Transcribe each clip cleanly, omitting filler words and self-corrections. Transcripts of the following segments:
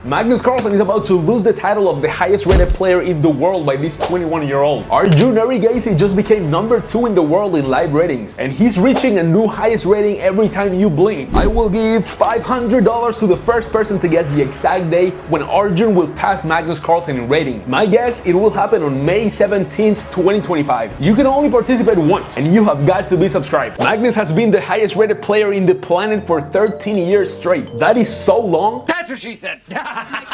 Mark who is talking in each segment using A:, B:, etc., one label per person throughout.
A: Magnus Carlsen is about to lose the title of the highest rated player in the world by this 21-year-old. Arjun Erigaisi just became number 2 in the world in live ratings, and he's reaching a new highest rating every time you blink. I will give $500 to the first person to guess the exact day when Arjun will pass Magnus Carlsen in rating. My guess, it will happen on May 17th, 2025. You can only participate once, and you have got to be subscribed. Magnus has been the highest rated player in the planet for 13 years straight. That is so long.
B: That's what she said.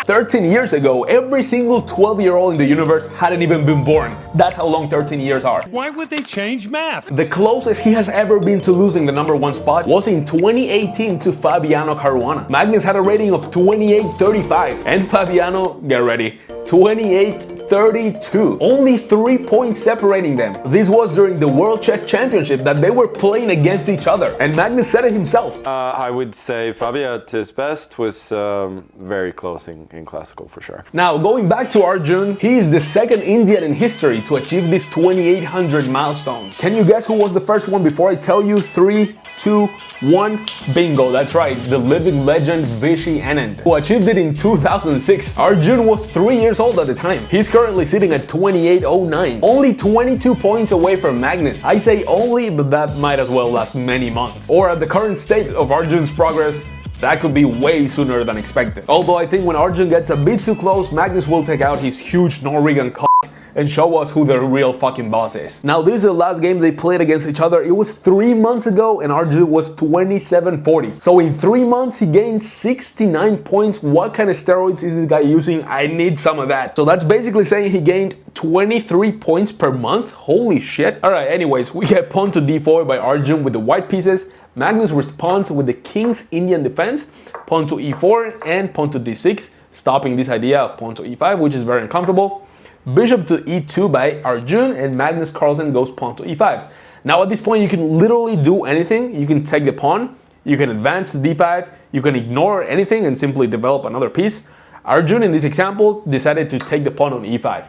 A: 13 years ago, every single 12-year-old in the universe hadn't even been born. That's how long 13 years are.
C: Why would they change math?
A: The closest he has ever been to losing the number 1 spot was in 2018 to Fabiano Caruana. Magnus had a rating of 28.35, and Fabiano, get ready, 28.32. Only 3 points separating them. This was during the World Chess Championship that they were playing against each other, and Magnus said it himself.
D: I would say Fabio at his best was very close in classical for sure.
A: Now, going back to Arjun, he is the second Indian in history to achieve this 2800 milestone. Can you guess who was the first one before I tell you? 3, 2, 1. Bingo, that's right, the living legend Vishy Anand, who achieved it in 2006. Arjun was 3 years old at the time. He's currently sitting at 2809, only 22 points away from Magnus. I say only, but that might as well last many months. Or at the current state of Arjun's progress, that could be way sooner than expected. Although I think when Arjun gets a bit too close, Magnus will take out his huge Norwegian cock and show us who the real fucking boss is. Now, this is the last game they played against each other. It was 3 months ago, and Arjun was 2740. So in 3 months, he gained 69 points. What kind of steroids is this guy using? I need some of that. So that's basically saying he gained 23 points per month. Holy shit. All right, anyways, we get pawn to d4 by Arjun with the white pieces. Magnus responds with the king's Indian defense, pawn to e4 and pawn to d6, stopping this idea of pawn to e5, which is very uncomfortable. Bishop to e2 by Arjun, and Magnus Carlsen goes pawn to e5. Now at this point you can literally do anything. You can take the pawn, you can advance to d5, you can ignore anything and simply develop another piece. Arjun in this example decided to take the pawn on e5.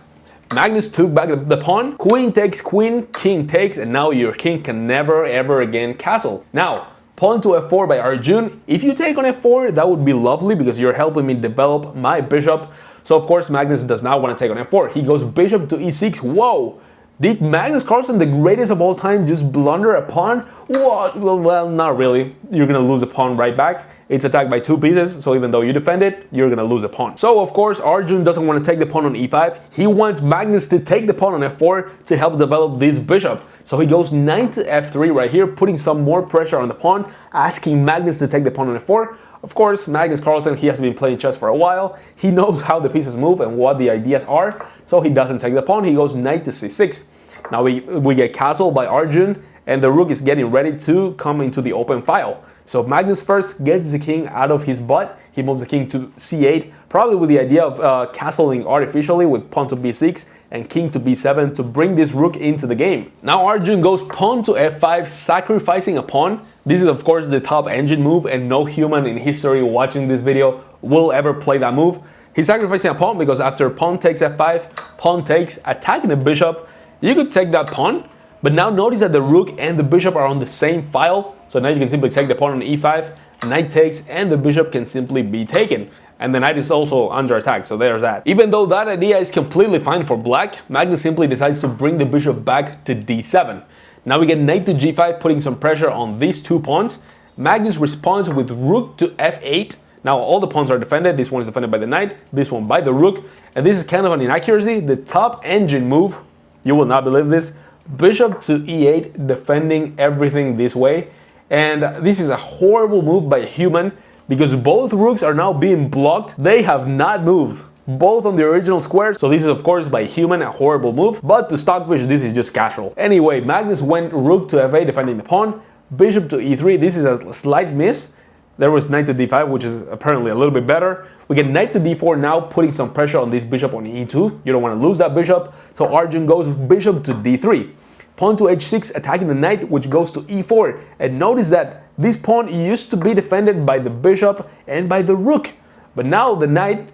A: Magnus took back the pawn, queen takes queen, king takes, and now your king can never ever again castle. Now, pawn to f4 by Arjun. If you take on f4, that would be lovely because you're helping me develop my bishop. So of course Magnus does not want to take on f4. He goes bishop to e6. Whoa! Did Magnus Carlsen, the greatest of all time, just blunder a pawn? What? Well, not really. You're gonna lose a pawn right back. It's attacked by 2 pieces, so even though you defend it, you're gonna lose a pawn. So of course Arjun doesn't want to take the pawn on e5. He wants Magnus to take the pawn on f4 to help develop this bishop. So he goes knight to f3 right here, putting some more pressure on the pawn, asking Magnus to take the pawn on f4. Of course, Magnus Carlsen, he has been playing chess for a while. He knows how the pieces move and what the ideas are, so he doesn't take the pawn. He goes knight to c6. Now we get castle by Arjun, and the rook is getting ready to come into the open file. So Magnus first gets the king out of his butt. He moves the king to c8, probably with the idea of castling artificially with pawn to b6 and king to b7 to bring this rook into the game. Now Arjun goes pawn to f5, sacrificing a pawn. This is of course the top engine move, and no human in history watching this video will ever play that move. He's sacrificing a pawn because after pawn takes f5, pawn takes, attacking the bishop, you could take that pawn, but now notice that the rook and the bishop are on the same file. So now you can simply take the pawn on e5, knight takes, and the bishop can simply be taken. And the knight is also under attack, so there's that. Even though that idea is completely fine for black, Magnus simply decides to bring the bishop back to d7. Now we get knight to g5, putting some pressure on these 2 pawns. Magnus responds with rook to f8. Now all the pawns are defended. This one is defended by the knight, this one by the rook. And this is kind of an inaccuracy. The top engine move, you will not believe this, bishop to e8, defending everything this way. And this is a horrible move by a human because both rooks are now being blocked. They have not moved, both on the original squares. So this is of course by human a horrible move, but to Stockfish this is just casual. Anyway, Magnus went rook to f8 defending the pawn, bishop to e3. This is a slight miss. There was knight to d5, which is apparently a little bit better. We get knight to d4 now, putting some pressure on this bishop on e2. You don't want to lose that bishop. So Arjun goes bishop to d3. Pawn to h6, attacking the knight, which goes to e4. And notice that this pawn used to be defended by the bishop and by the rook. But now the knight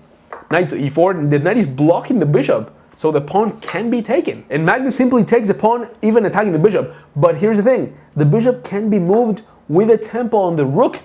A: to e4, the knight is blocking the bishop. So the pawn can be taken. And Magnus simply takes the pawn, even attacking the bishop. But here's the thing, the bishop can be moved with a tempo on the rook.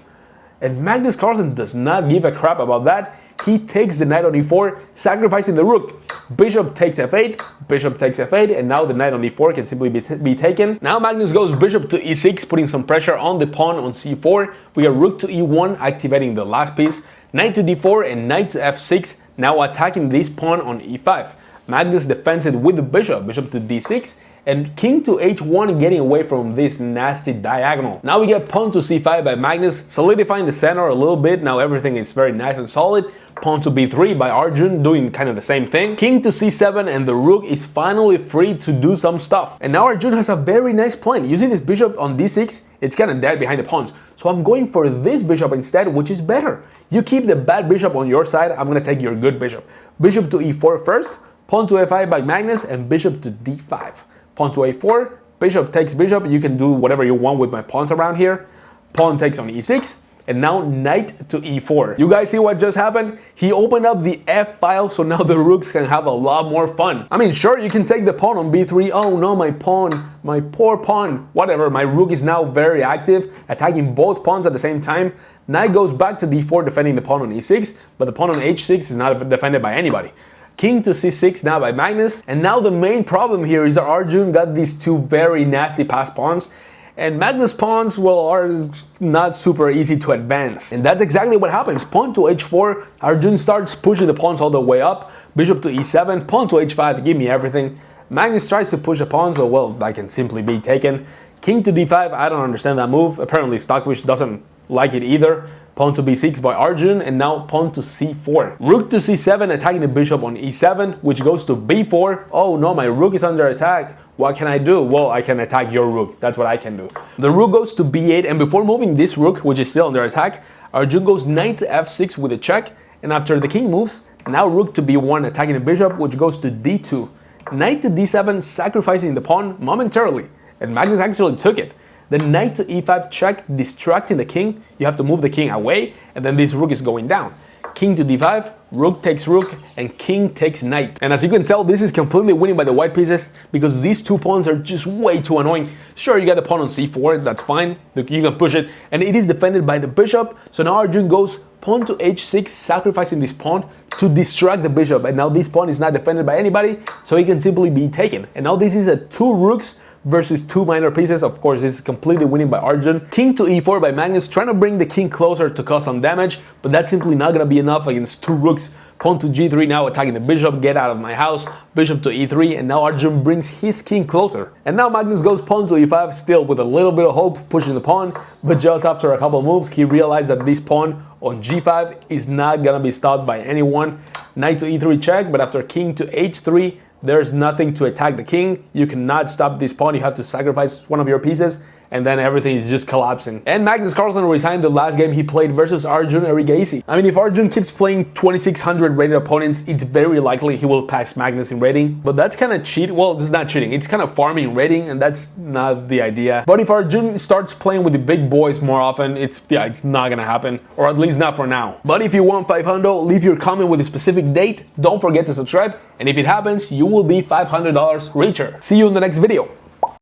A: And Magnus Carlsen does not give a crap about that. He takes the knight on e4, sacrificing the rook. Bishop takes f8, bishop takes f8, and now the knight on e4 can simply be taken. Now Magnus goes bishop to e6, putting some pressure on the pawn on c4. We got rook to e1, activating the last piece. Knight to d4 and knight to f6, now attacking this pawn on e5. Magnus defends it with the bishop, bishop to d6, and king to h1, getting away from this nasty diagonal. Now we get pawn to c5 by Magnus, solidifying the center a little bit. Now everything is very nice and solid. Pawn to b3 by Arjun, doing kind of the same thing. King to c7, and the rook is finally free to do some stuff. And now Arjun has a very nice plan. Using this bishop on d6, it's kind of dead behind the pawns. So I'm going for this bishop instead, which is better. You keep the bad bishop on your side, I'm going to take your good bishop. Bishop to e4 first, pawn to f5 by Magnus, and bishop to d5. Pawn to a4, bishop takes bishop. You can do whatever you want with my pawns around here. Pawn takes on e6, and now knight to e4. You guys see what just happened? He opened up the f file, so now the rooks can have a lot more fun. I mean, sure, you can take the pawn on b3. Oh no, my pawn, my poor pawn. Whatever, my rook is now very active, attacking both pawns at the same time. Knight goes back to d4, defending the pawn on e6, but the pawn on h6 is not defended by anybody. King to c6 now by Magnus, and now the main problem here is that Arjun got these two very nasty passed pawns, and Magnus' pawns, well, are not super easy to advance. And that's exactly what happens. Pawn to h4, Arjun starts pushing the pawns all the way up. Bishop to e7, pawn to h5, give me everything. Magnus tries to push the pawns, but well, that can simply be taken. King to d5, I don't understand that move. Apparently Stockfish doesn't like it either. Pawn to b6 by Arjun, and now pawn to c4. Rook to c7, attacking the bishop on e7, which goes to b4. Oh no, my rook is under attack. What can I do? Well, I can attack your rook. That's what I can do. The rook goes to b8, and before moving this rook, which is still under attack, Arjun goes knight to f6 with a check, and after the king moves, now rook to b1, attacking the bishop, which goes to d2. Knight to d7, sacrificing the pawn momentarily, and Magnus actually took it. The knight to e5 check, distracting the king. You have to move the king away, and then this rook is going down. King to d5, rook takes rook, and king takes knight. And as you can tell, this is completely winning by the white pieces because these two pawns are just way too annoying. Sure, you got the pawn on c4, that's fine. You can push it, and it is defended by the bishop. So now Arjun goes pawn to h6, sacrificing this pawn to distract the bishop. And now this pawn is not defended by anybody, so he can simply be taken. And now this is a two rooks versus two minor pieces. Of course, this is completely winning by Arjun. King to e4 by Magnus, trying to bring the king closer to cause some damage, but that's simply not going to be enough against two rooks. Pawn to g3, now attacking the bishop, get out of my house. Bishop to e3, and now Arjun brings his king closer. And now Magnus goes pawn to e5, still with a little bit of hope, pushing the pawn, but just after a couple moves, he realized that this pawn on g5 is not going to be stopped by anyone. Knight to e3 check, but after king to h3, there's nothing to attack the king. You cannot stop this pawn. You have to sacrifice one of your pieces, and then everything is just collapsing. And Magnus Carlsen resigned the last game he played versus Arjun Erigaisi. I mean, if Arjun keeps playing 2600 rated opponents, it's very likely he will pass Magnus in rating. But that's kind of cheating. Well, this is not cheating. It's kind of farming rating, and that's not the idea. But if Arjun starts playing with the big boys more often, it's not gonna happen, or at least not for now. But if you want 500, leave your comment with a specific date. Don't forget to subscribe, and if it happens, you will be $500 richer. See you in the next video.